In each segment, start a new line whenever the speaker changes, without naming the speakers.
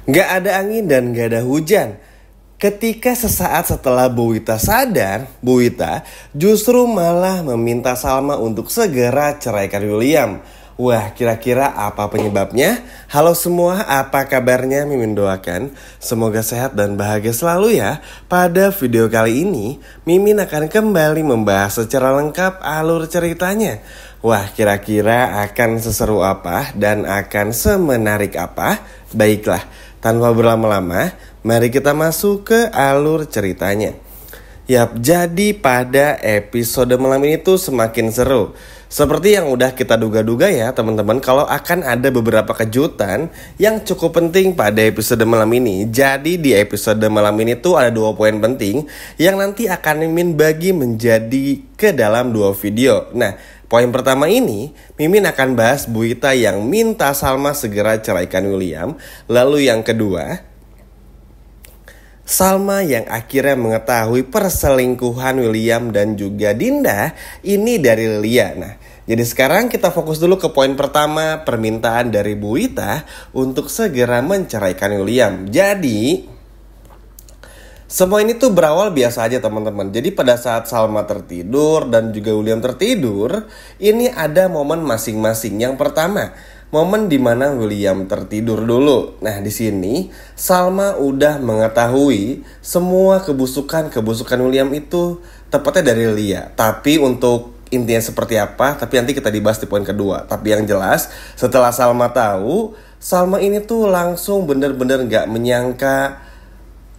Gak ada angin dan gak ada hujan. Ketika sesaat setelah Bu Wita sadar, Bu Wita justru malah meminta Salma untuk segera ceraikan William. Wah, kira-kira apa penyebabnya? Halo semua, apa kabarnya? Mimin doakan semoga sehat dan bahagia selalu ya. Pada video kali ini, Mimin akan kembali membahas secara lengkap alur ceritanya. Wah, kira-kira akan seseru apa dan akan semenarik apa? Baiklah, tanpa berlama-lama, mari kita masuk ke alur ceritanya. Yap, jadi pada episode malam ini tuh semakin seru. Seperti yang udah kita duga-duga ya teman-teman, kalau akan ada beberapa kejutan yang cukup penting pada episode malam ini. Jadi di episode malam ini tuh ada 2 poin penting yang nanti akan Mimin bagi menjadi ke dalam 2 video. Nah, poin pertama ini Mimin akan bahas Bu Wita yang minta Salma segera ceraikan William. Lalu yang kedua, Salma yang akhirnya mengetahui perselingkuhan William dan juga Dinda ini dari Lia. Nah, jadi sekarang kita fokus dulu ke poin pertama, permintaan dari Bu Wita untuk segera menceraikan William. Jadi, semua ini tuh berawal biasa aja teman-teman. Jadi pada saat Salma tertidur dan juga William tertidur, ini ada momen masing-masing. Yang pertama, momen dimana William tertidur dulu. Nah, di sini Salma udah mengetahui semua kebusukan William itu tepatnya dari Lia. Tapi untuk intinya seperti apa, tapi nanti kita dibahas di poin kedua. Tapi yang jelas, setelah Salma tahu, Salma ini tuh langsung bener-bener gak menyangka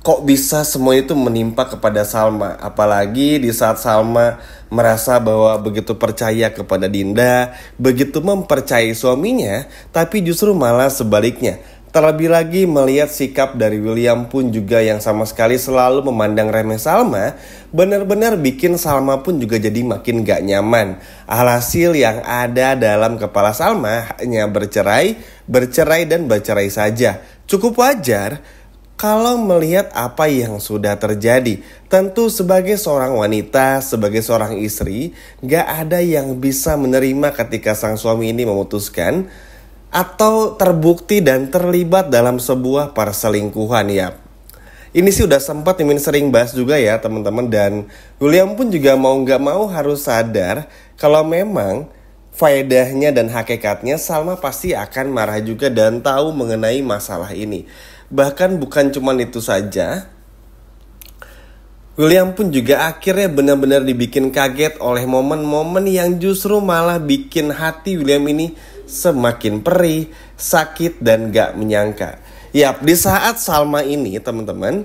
kok bisa semua itu menimpa kepada Salma. Apalagi di saat Salma merasa bahwa begitu percaya kepada Dinda, begitu mempercayai suaminya, tapi justru malah sebaliknya. Terlebih lagi melihat sikap dari William pun juga yang sama sekali selalu memandang remeh Salma, benar-benar bikin Salma pun juga jadi makin gak nyaman. Alhasil yang ada dalam kepala Salma hanya bercerai dan bercerai saja. Cukup wajar kalau melihat apa yang sudah terjadi. Tentu sebagai seorang wanita, sebagai seorang istri, gak ada yang bisa menerima ketika sang suami ini memutuskan atau terbukti dan terlibat dalam sebuah perselingkuhan ya. Ini sih udah sempat Mimin sering bahas juga ya teman-teman. Dan William pun juga mau gak mau harus sadar kalau memang faedahnya dan hakikatnya Salma pasti akan marah juga dan tahu mengenai masalah ini. Bahkan bukan cuma itu saja, William pun juga akhirnya benar-benar dibikin kaget oleh momen-momen yang justru malah bikin hati William ini semakin perih, sakit dan gak menyangka. Yap, di saat Salma ini teman-teman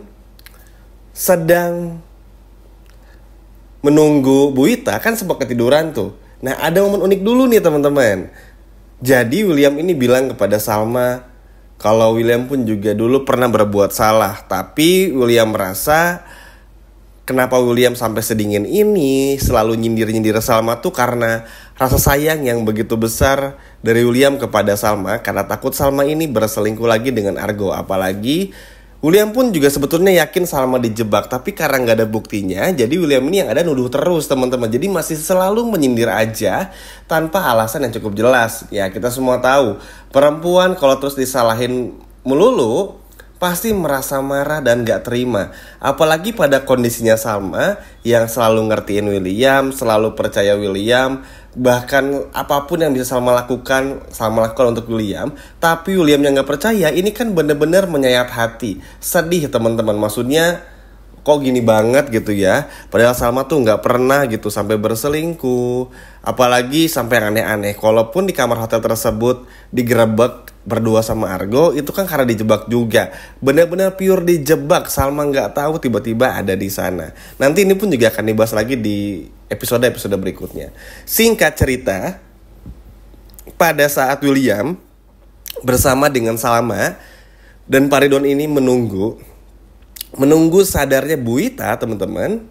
sedang menunggu Bu Wita, kan sempat ketiduran tuh. Nah, ada momen unik dulu nih teman-teman. Jadi William ini bilang kepada Salma kalau William pun juga dulu pernah berbuat salah. Tapi William merasa kenapa William sampai sedingin ini selalu nyindir-nyindir Salma tuh karena rasa sayang yang begitu besar dari William kepada Salma. Karena takut Salma ini berselingkuh lagi dengan Argo. Apalagi William pun juga sebetulnya yakin Salma dijebak. Tapi karena gak ada buktinya, jadi William ini yang ada nuduh terus teman-teman. Jadi masih selalu menyindir aja tanpa alasan yang cukup jelas. Ya, kita semua tahu perempuan kalau terus disalahin melulu pasti merasa marah dan gak terima. Apalagi pada kondisinya Salma yang selalu ngertiin William, selalu percaya William. Bahkan apapun yang bisa Salma lakukan untuk William. Tapi William yang gak percaya, ini kan bener-bener menyayat hati. Sedih teman-teman, maksudnya kok gini banget gitu ya. Padahal Salma tuh gak pernah gitu sampai berselingkuh, apalagi sampai yang aneh-aneh. Kalaupun di kamar hotel tersebut digerebek berdua sama Argo, itu kan karena dijebak juga. Benar-benar pure dijebak. Salma gak tahu tiba-tiba ada di sana. Nanti ini pun juga akan dibahas lagi di episode-episode berikutnya. Singkat cerita, pada saat William bersama dengan Salma dan Pak Ridwan ini menunggu sadarnya Bu Wita teman-teman,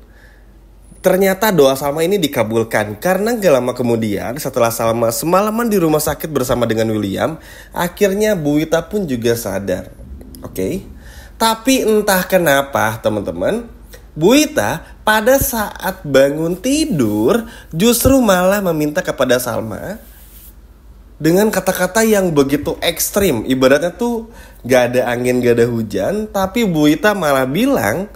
ternyata doa Salma ini dikabulkan. Karena gak lama kemudian setelah Salma semalaman di rumah sakit bersama dengan William, akhirnya Bu Wita pun juga sadar. Oke. Tapi entah kenapa teman-teman, Bu Wita pada saat bangun tidur justru malah meminta kepada Salma dengan kata-kata yang begitu ekstrim. Ibaratnya tuh gak ada angin, gak ada hujan, tapi Bu Ita malah bilang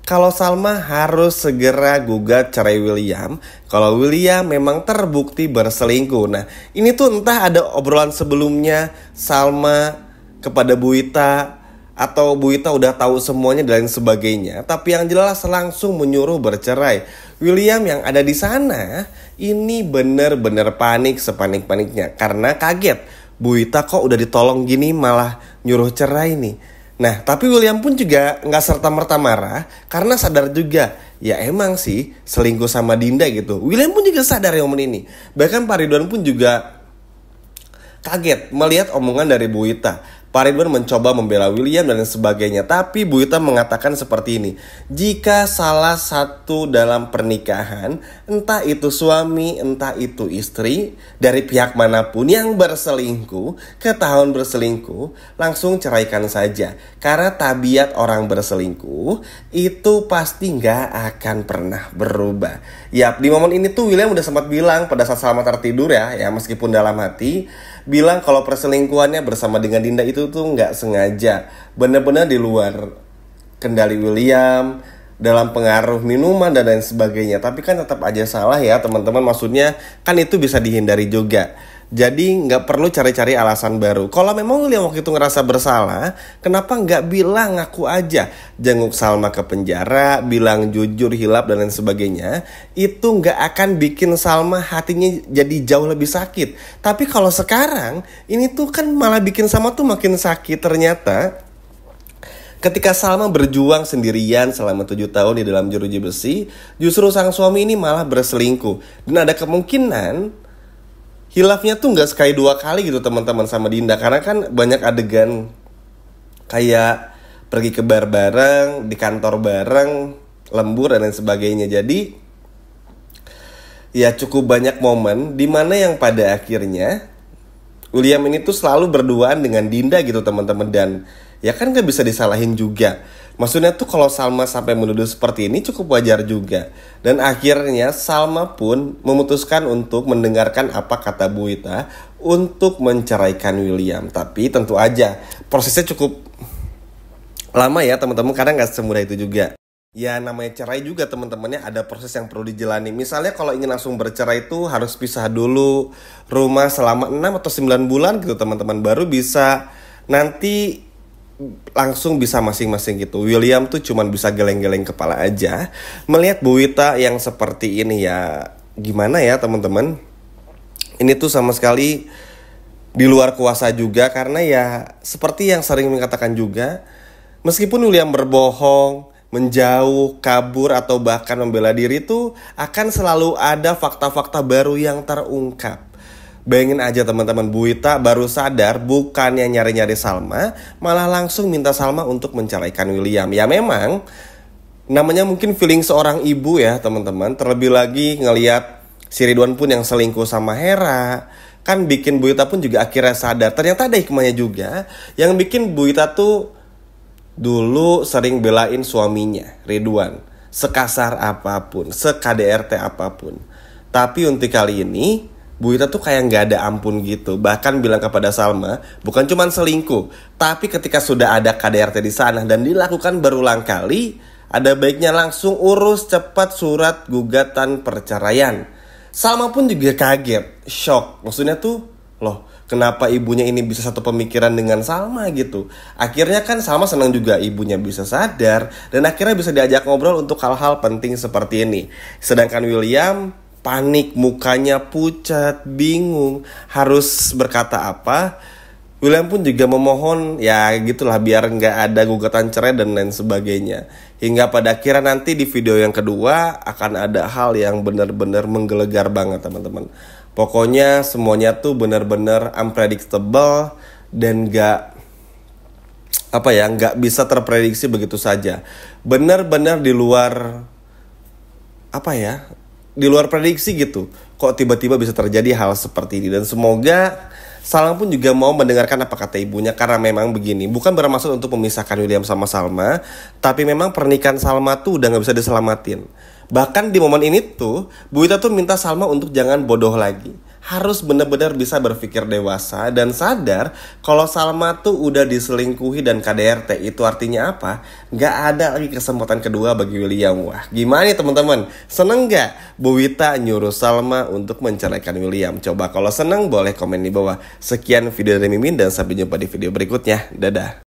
kalau Salma harus segera gugat cerai William kalau William memang terbukti berselingkuh. Nah, ini tuh entah ada obrolan sebelumnya Salma kepada Bu Ita, atau Bu Ita udah tahu semuanya dan lain sebagainya. Tapi yang jelas langsung menyuruh bercerai. William yang ada di sana ini bener-bener panik sepanik-paniknya karena kaget. Bu Ita kok udah ditolong gini malah nyuruh cerai nih. Nah, tapi William pun juga nggak serta-merta marah karena sadar juga, ya emang sih selingkuh sama Dinda gitu. William pun juga sadar ya momen ini. Bahkan Pak Ridwan pun juga kaget melihat omongan dari Bu Ita. Pak Ridwan mencoba membela William dan sebagainya, tapi Bu Ita mengatakan seperti ini. Jika salah satu dalam pernikahan, entah itu suami, entah itu istri, dari pihak manapun yang berselingkuh, ketahuan berselingkuh, langsung ceraikan saja. Karena tabiat orang berselingkuh itu pasti gak akan pernah berubah. Yap, di momen ini tuh William udah sempat bilang pada saat Salma tertidur ya meskipun dalam hati, bilang kalau perselingkuhannya bersama dengan Dinda itu tuh nggak sengaja, benar-benar di luar kendali William, dalam pengaruh minuman dan lain sebagainya. Tapi kan tetap aja salah ya teman-teman, maksudnya kan itu bisa dihindari juga. Jadi nggak perlu cari-cari alasan baru. Kalau memang William waktu itu ngerasa bersalah, kenapa nggak bilang ngaku aja, jenguk Salma ke penjara, bilang jujur, hilap dan lain sebagainya. Itu nggak akan bikin Salma hatinya jadi jauh lebih sakit. Tapi kalau sekarang ini tuh kan malah bikin Salma tuh makin sakit. Ternyata ketika Salma berjuang sendirian selama 7 tahun di dalam jeruji besi, justru sang suami ini malah berselingkuh. Dan ada kemungkinan hilafnya tuh nggak sekali 2 kali gitu teman-teman sama Dinda. Karena kan banyak adegan kayak pergi ke bar bareng, di kantor bareng, lembur dan lain sebagainya. Jadi ya cukup banyak momen dimana yang pada akhirnya William ini tuh selalu berduaan dengan Dinda gitu teman-teman. Dan ya kan gak bisa disalahin juga. Maksudnya tuh kalau Salma sampai menuduh seperti ini cukup wajar juga. Dan akhirnya Salma pun memutuskan untuk mendengarkan apa kata Bu Ita untuk menceraikan William. Tapi tentu aja prosesnya cukup lama ya teman-teman, karena gak semudah itu juga. Ya namanya cerai juga teman-temannya ada proses yang perlu dijalani. Misalnya kalau ingin langsung bercerai itu harus pisah dulu rumah selama 6 atau 9 bulan gitu teman-teman. Baru bisa nanti langsung bisa masing-masing gitu. William tuh cuman bisa geleng-geleng kepala aja melihat Bu Ita yang seperti ini. Ya gimana ya teman-teman, ini tuh sama sekali di luar kuasa juga. Karena ya seperti yang sering mengatakan juga, meskipun William berbohong, menjauh, kabur atau bahkan membela diri tuh akan selalu ada fakta-fakta baru yang terungkap. Bayangin aja teman-teman, Bu Ita baru sadar bukannya nyari-nyari Salma, malah langsung minta Salma untuk menceraikan William. Ya memang namanya mungkin feeling seorang ibu ya teman-teman. Terlebih lagi ngelihat si Ridwan pun yang selingkuh sama Hera, kan bikin Bu Ita pun juga akhirnya sadar. Ternyata ada hikmahnya juga yang bikin Bu Ita tuh dulu sering belain suaminya Ridwan, sekasar apapun, se-KDRT apapun. Tapi untuk kali ini Bu Ita tuh kayak gak ada ampun gitu. Bahkan bilang kepada Salma, bukan cuma selingkuh, tapi ketika sudah ada KDRT di sana dan dilakukan berulang kali, ada baiknya langsung urus cepat surat gugatan perceraian. Salma pun juga kaget, shock. Maksudnya tuh, loh kenapa ibunya ini bisa satu pemikiran dengan Salma gitu. Akhirnya kan Salma senang juga ibunya bisa sadar, dan akhirnya bisa diajak ngobrol untuk hal-hal penting seperti ini. Sedangkan William panik, mukanya pucat, bingung, harus berkata apa. William pun juga memohon, ya gitulah biar gak ada gugatan cerai dan lain sebagainya. Hingga pada akhirnya nanti di video yang kedua akan ada hal yang benar-benar menggelegar banget teman-teman. Pokoknya semuanya tuh benar-benar unpredictable dan gak bisa terprediksi begitu saja. Benar-benar di luar di luar prediksi gitu. Kok tiba-tiba bisa terjadi hal seperti ini. Dan semoga Salma pun juga mau mendengarkan apa kata ibunya. Karena memang begini, bukan bermaksud untuk memisahkan William sama Salma, tapi memang pernikahan Salma tuh udah gak bisa diselamatin. Bahkan di momen ini tuh Bu Ita tuh minta Salma untuk jangan bodoh lagi, harus benar-benar bisa berpikir dewasa dan sadar kalau Salma tuh udah diselingkuhi dan KDRT. Itu artinya apa? Nggak ada lagi kesempatan kedua bagi William. Wah, gimana nih teman-teman? Seneng nggak Bu Wita nyuruh Salma untuk menceraikan William? Coba kalau seneng boleh komen di bawah. Sekian video dari Mimin dan sampai jumpa di video berikutnya. Dadah.